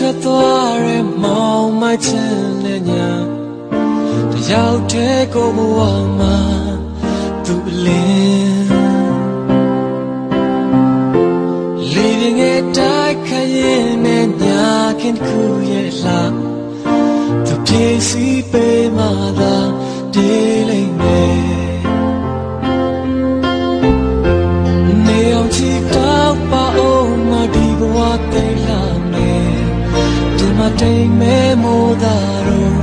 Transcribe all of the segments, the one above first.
ထွက်သွားရဲမောင်မချင်တဲ့ညာတယောက်တည်းကိုဘဝမှာသူ့လင်းလေငယ်တိုက်ခရင်နဲ့ညာခင်ခုရဲ့လာသူပြေးစီပေးမှသာဒီလိမ့်မယ်နေအောင်ချီကောက်ပါအောင်မဒီဘဝသိလာမယ်ဒီမှာတိမ်မဲမိုးသာတော့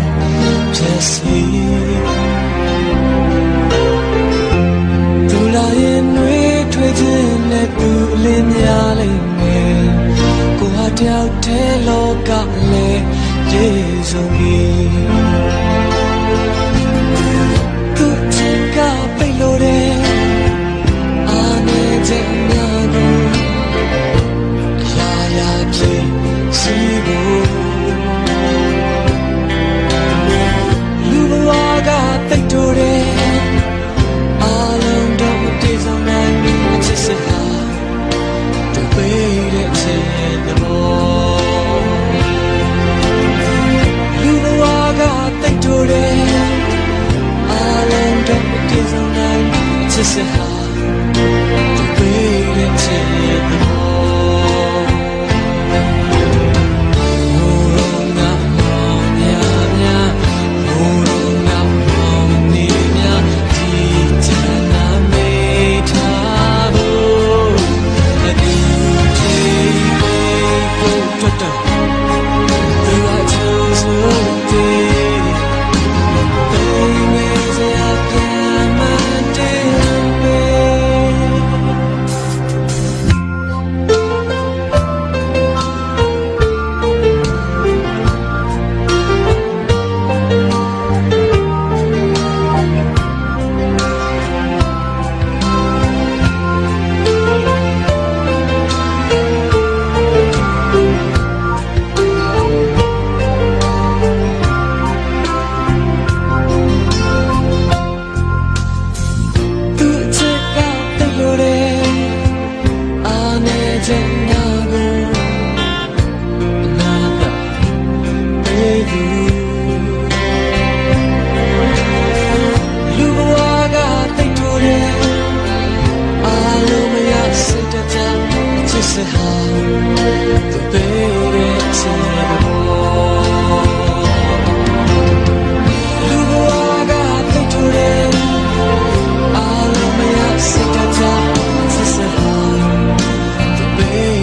ဖြစ်စီသူလာရင်နှွေးထွေးခြင်းနဲ့သူလင်းများလိမ့်မယ်ကိုဟာတယောက်တည်းလောကလည်းကျေဆုံးပြီးသူချစ်ကပိတ်လို့တဲ့အာနေတဲ့များကိုရာရာဖြစ်စီဖို့လူဘဝကတိတ်တိုးတဲ့အာလုံးတော့မပြေဆုံးနိုင်ဘူးချစ်စကားတူပေးတဲ့ချစ်တဲ့ဘောလူဘဝကတိတ်တိုးတဲ့အာလုံးတော့မပြေဆုံးနိုင်ဘူးချစ်စကားတူပေးတဲ့ချစ်တဲ့ဘောSay how the baby saidလူဘဝကတိတ်ထိုးတယ်အားလုံးမရစိတ်တကြ Say how the baby